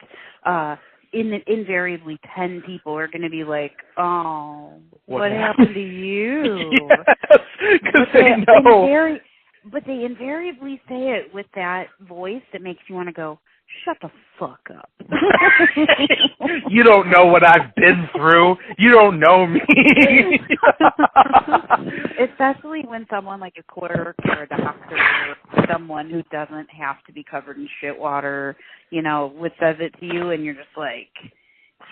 invariably 10 people are going to be like, oh, what happened to you? Yes, because they know. But they invariably say it with that voice that makes you want to go, shut the fuck up. You don't know what I've been through. You don't know me. Especially when someone like a clerk or a doctor or someone who doesn't have to be covered in shit water, says it to you and you're just like,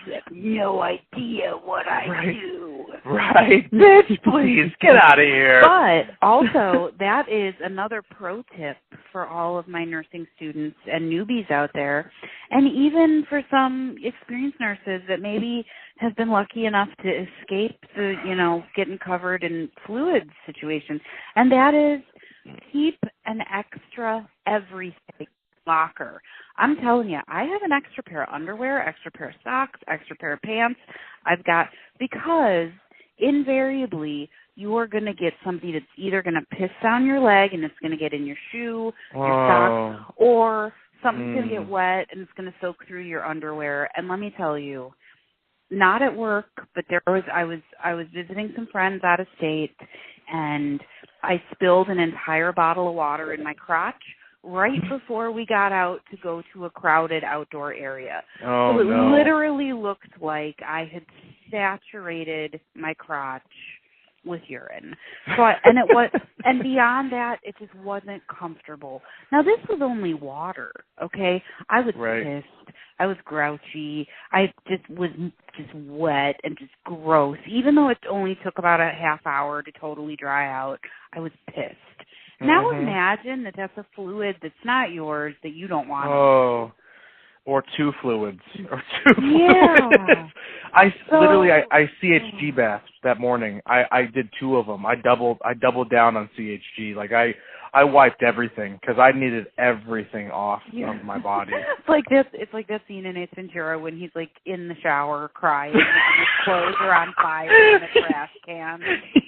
you have no idea what I do. Right. Bitch, please, get out of here. But also, that is another pro tip for all of my nursing students and newbies out there, and even for some experienced nurses that maybe have been lucky enough to escape the, getting covered in fluids situation, and that is keep an extra everything locker. I'm telling you, I have an extra pair of underwear, extra pair of socks, extra pair of pants. Because invariably you're going to get something that's either going to piss down your leg and it's going to get in your shoe, your socks, or something's going to get wet and it's going to soak through your underwear. And let me tell you, not at work, but I was visiting some friends out of state, and I spilled an entire bottle of water in my crotch right before we got out to go to a crowded outdoor area. Oh, so it no. literally looked like I had saturated my crotch with urine. And beyond that, it just wasn't comfortable. Now, this was only water, okay? I was pissed. I was grouchy. I just was just wet and just gross. Even though it only took about a half hour to totally dry out, I was pissed. Now imagine that that's a fluid that's not yours that you don't want. Oh, or two fluids. Yeah. I CHG baths that morning. I did 2 of them. I doubled down on CHG. Like I wiped everything because I needed everything off of my body. It's like that scene in Ace Ventura when he's like in the shower crying and his clothes are on fire in the trash can.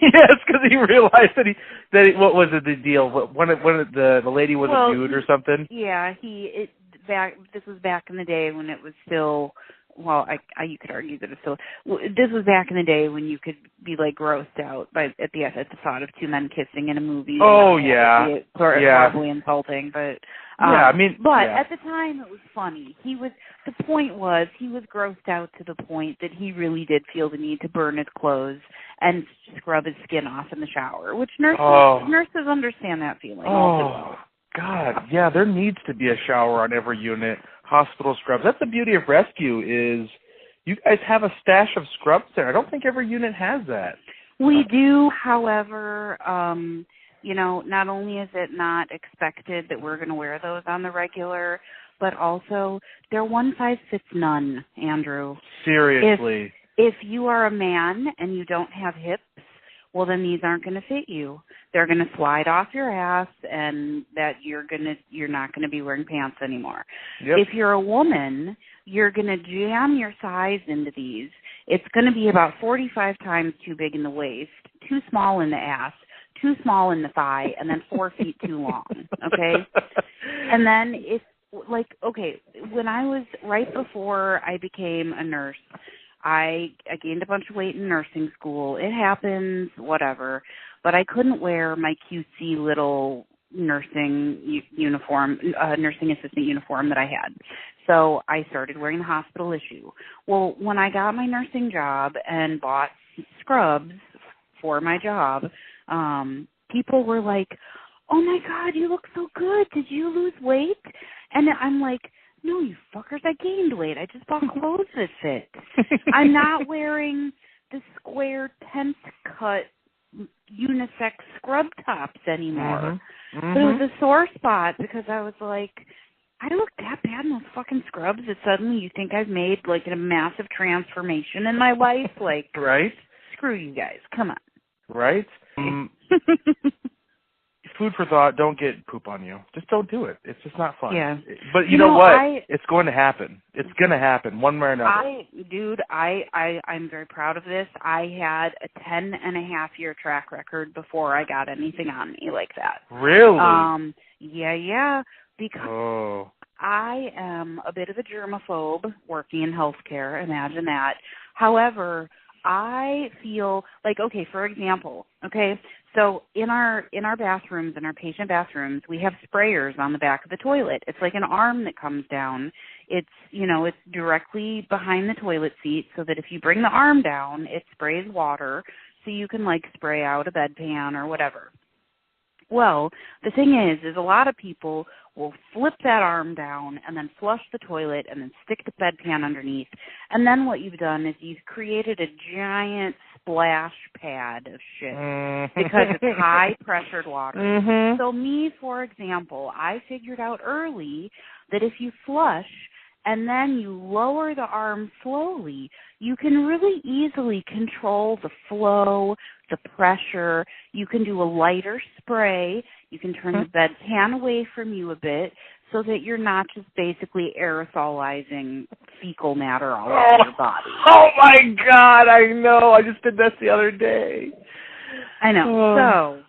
Yes, because he realized that what was it, the deal? When the lady was a dude or something. Yeah, this was back in the day when it was still. Well, you could argue that it's still. This was back in the day when you could be like grossed out at the thought of 2 men kissing in a movie. Oh yeah, sort of horribly insulting, but at the time it was funny. The point was he was grossed out to the point that he really did feel the need to burn his clothes and scrub his skin off in the shower, which nurses understand that feeling. Oh God, yeah, there needs to be a shower on every unit. Hospital scrubs. That's the beauty of rescue is you guys have a stash of scrubs there. I don't think every unit has that. We do, however, not only is it not expected that we're going to wear those on the regular, but also they're one size fits none, Andrew. Seriously. If you are a man and you don't have hips, well, then these aren't going to fit you. They're going to slide off your ass, and that you're not going to be wearing pants anymore. Yep. If you're a woman, you're going to jam your size into these. It's going to be about 45 times too big in the waist, too small in the ass, too small in the thigh, and then 4 feet too long, okay? And then when I was right before I became a nurse, I gained a bunch of weight in nursing school. It happens, whatever. But I couldn't wear my cutesy little nursing uniform, nursing assistant uniform that I had. So I started wearing the hospital issue. Well, when I got my nursing job and bought scrubs for my job, people were like, oh, my God, you look so good. Did you lose weight? And I'm like, no, you fuckers, I gained weight. I just bought clothes that fit. I'm not wearing the square tent-cut unisex scrub tops anymore. Mm-hmm. Mm-hmm. But it was a sore spot because I was like, I look that bad in those fucking scrubs that suddenly you think I've made like a massive transformation in my life? Like, right? Screw you guys. Come on. Right? Food for thought, don't get poop on you. Just don't do it. It's just not fun. Yeah. But you know what? It's going to happen. It's going to happen one way or another. I'm very proud of this. I had a 10-and-a-half-year track record before I got anything on me like that. Really? Yeah. Because I am a bit of a germaphobe working in healthcare. Imagine that. However, I feel like, okay, for example, so in our bathrooms, in our patient bathrooms, we have sprayers on the back of the toilet. It's like an arm that comes down. It's directly behind the toilet seat so that if you bring the arm down, it sprays water so you can like spray out a bedpan or whatever. Well, the thing is a lot of people will flip that arm down and then flush the toilet and then stick the bedpan underneath. And then what you've done is you've created a giant splash pad of shit because it's high-pressured water. Mm-hmm. So me, for example, I figured out early that if you flush and then you lower the arm slowly, you can really easily control the flow, the pressure. You can do a lighter spray. You can turn the bedpan away from you a bit so that you're not just basically aerosolizing fecal matter all over your body. Oh, my God, I know. I just did this the other day. I know.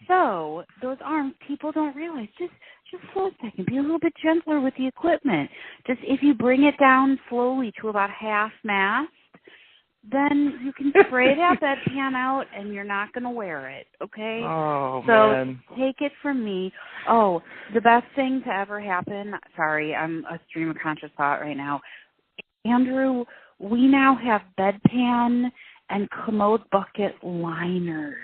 So those arms, people don't realize. Just slow a second. Be a little bit gentler with the equipment. Just if you bring it down slowly to about half mast, then you can spray that bedpan out and you're not going to wear it, okay? Oh, so man. Take it from me. Oh, the best thing to ever happen, sorry, I'm a stream of conscious thought right now. Andrew, we now have bedpan and commode bucket liners.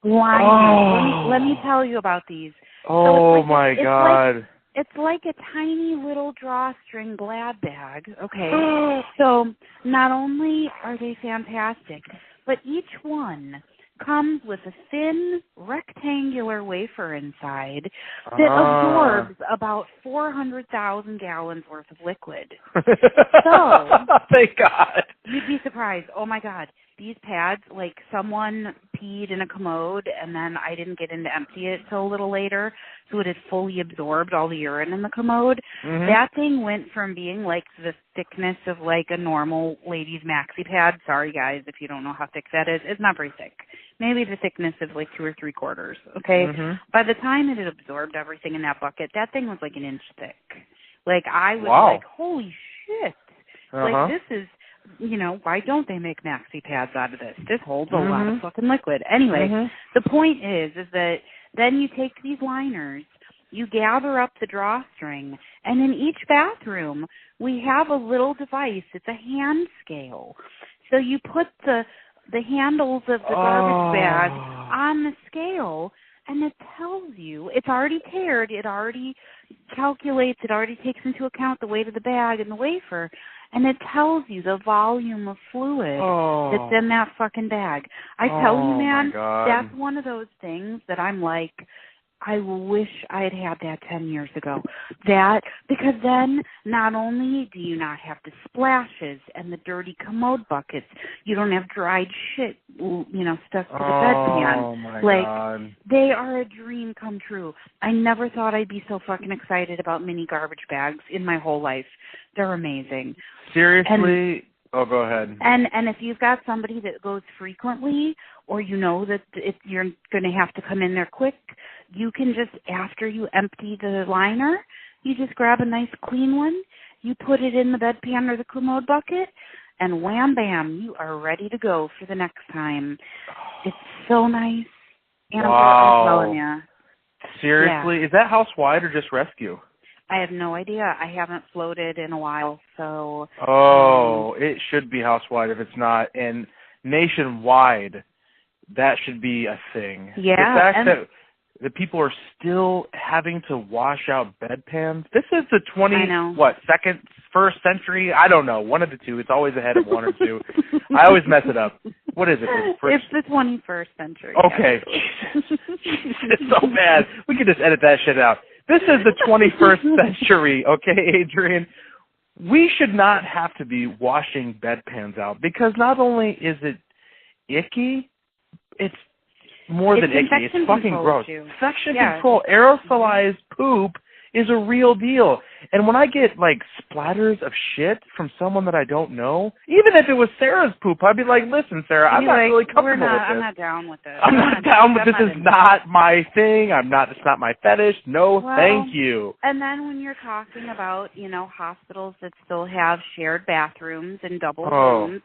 Liners. Let me tell you about these. Oh, so my God. It's like a tiny little drawstring glad bag, okay? So not only are they fantastic, but each one comes with a thin rectangular wafer inside that absorbs about 400,000 gallons worth of liquid. So, thank God. You'd be surprised. Oh, my God. These pads, like someone peed in a commode and then I didn't get in to empty it till a little later, so it had fully absorbed all the urine in the commode. Mm-hmm. That thing went from being like the thickness of like a normal lady's maxi pad. Sorry, guys, if you don't know how thick that is. It's not very thick. Maybe the thickness of like 2 or 3/4, okay? Mm-hmm. By the time it had absorbed everything in that bucket, that thing was like an inch thick. Like I was like, holy shit. Like this is... why don't they make maxi pads out of this? This holds a lot of fucking liquid. Anyway, the point is that then you take these liners, you gather up the drawstring, and in each bathroom we have a little device. It's a hand scale. So you put the handles of the garbage bag on the scale, and it tells you, it's already paired, it already calculates, it already takes into account the weight of the bag and the wafer, and it tells you the volume of fluid that's in that fucking bag. I tell you, man, that's one of those things that I'm like, I wish I had had that 10 years ago. Because then not only do you not have the splashes and the dirty commode buckets, you don't have dried shit, stuck to the bedpan. Oh, my God. They are a dream come true. I never thought I'd be so fucking excited about mini garbage bags in my whole life. They're amazing. Seriously? Oh, go ahead. And if you've got somebody that goes frequently, or you know that you're going to have to come in there quick, you can just, after you empty the liner, you just grab a nice clean one, you put it in the bedpan or the commode bucket, and wham bam, you are ready to go for the next time. It's so nice. And wow. I'm telling you. Seriously? Yeah. Is that house-wide or just rescue? I have no idea. I haven't floated in a while, so... Oh, it should be house-wide if it's not. And nationwide, that should be a thing. Yeah. The fact that the people are still having to wash out bedpans. This is the first century? I don't know. One of the two. It's always ahead of one or two. I always mess it up. What is it? It's the 21st century. Okay. It's so bad. We could just edit that shit out. This is the 21st century, okay, Adrian? We should not have to be washing bedpans out because not only is it icky, it's more than icky. It's fucking gross. Infection control, aerosolized poop is a real deal. And when I get, splatters of shit from someone that I don't know, even if it was Sarah's poop, I'd be like, listen, Sarah, I'm not really comfortable with this. I'm not down with this. I'm not down with this. This is not my thing. It's not my fetish. No, thank you. And then when you're talking about, hospitals that still have shared bathrooms and double rooms,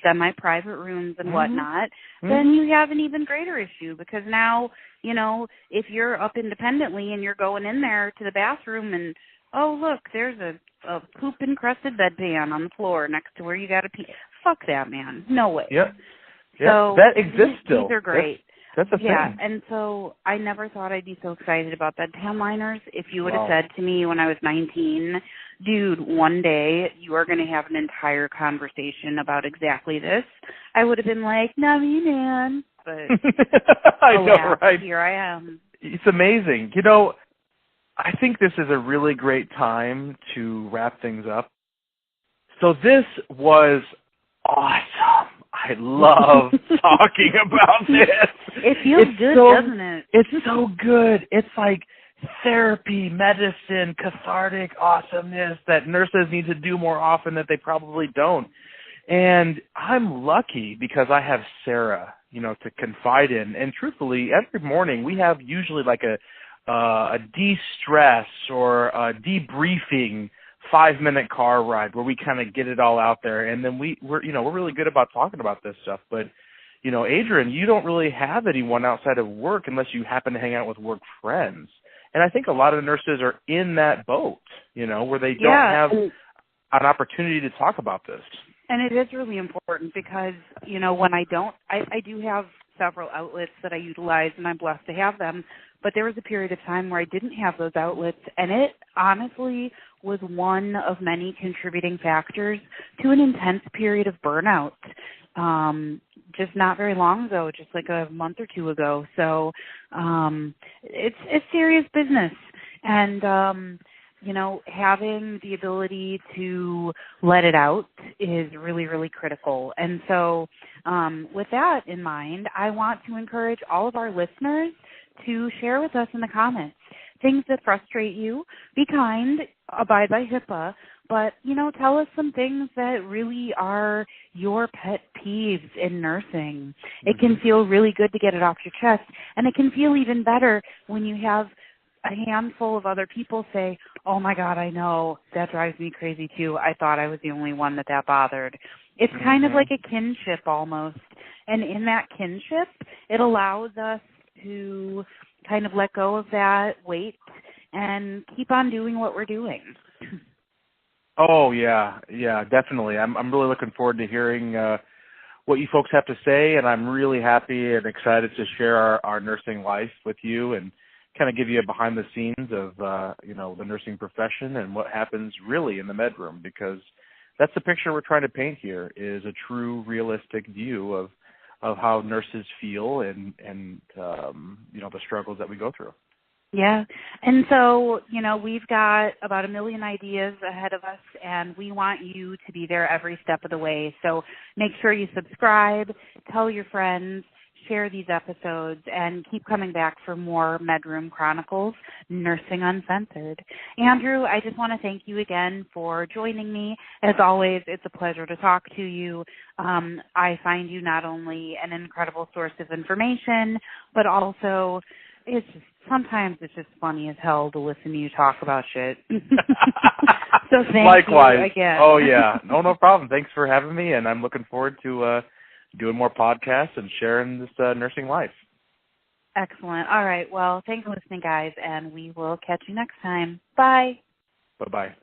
semi-private rooms and whatnot, then you have an even greater issue because now, if you're up independently and you're going in there to the bathroom and, oh, look, there's a poop-encrusted bedpan on the floor next to where you got to pee. Fuck that, man. No way. Yep. So that exists still. These are great. That's a thing. Yeah, and so I never thought I'd be so excited about bedpan liners. If you would have said to me when I was 19, dude, one day you are going to have an entire conversation about exactly this, I would have been like, no, man. But I know, right? Here I am. It's amazing. I think this is a really great time to wrap things up. So this was awesome. I love talking about this. It feels good, doesn't it? It's so good. It's like therapy, medicine, cathartic awesomeness that nurses need to do more often that they probably don't. And I'm lucky because I have Sarah, to confide in. And truthfully, every morning we have usually like a de-stress or a debriefing 5-minute car ride where we kind of get it all out there. And then we're really good about talking about this stuff. But, Adrian, you don't really have anyone outside of work unless you happen to hang out with work friends. And I think a lot of nurses are in that boat, where they don't have an opportunity to talk about this. And it is really important because, when I do have several outlets that I utilize and I'm blessed to have them, but there was a period of time where I didn't have those outlets, and it honestly was one of many contributing factors to an intense period of burnout. Just not very long ago, just like a month or two ago. So it's serious business. And, having the ability to let it out is really, really critical. And so with that in mind, I want to encourage all of our listeners to share with us in the comments things that frustrate you. Be kind, abide by HIPAA, but, tell us some things that really are your pet peeves in nursing. It can feel really good to get it off your chest, and it can feel even better when you have a handful of other people say, oh, my God, I know, that drives me crazy, too. I thought I was the only one that bothered. It's kind of like a kinship almost, and in that kinship, it allows us to kind of let go of that weight and keep on doing what we're doing. Oh, yeah, definitely. I'm really looking forward to hearing what you folks have to say, and I'm really happy and excited to share our nursing life with you and kind of give you a behind the scenes of, the nursing profession and what happens really in the med room, because that's the picture we're trying to paint here, is a true realistic view of how nurses feel and the struggles that we go through. Yeah. And so, we've got about 1 million ideas ahead of us, and we want you to be there every step of the way. So make sure you subscribe, tell your friends, share these episodes, and keep coming back for more Medroom Chronicles, Nursing Uncensored. Andrew, I just want to thank you again for joining me. As always, it's a pleasure to talk to you. I find you not only an incredible source of information, but also sometimes it's just funny as hell to listen to you talk about shit. So thank you again. Oh, yeah. No problem. Thanks for having me, and I'm looking forward to doing more podcasts and sharing this nursing life. Excellent. All right. Well, thanks for listening, guys, and we will catch you next time. Bye. Bye-bye.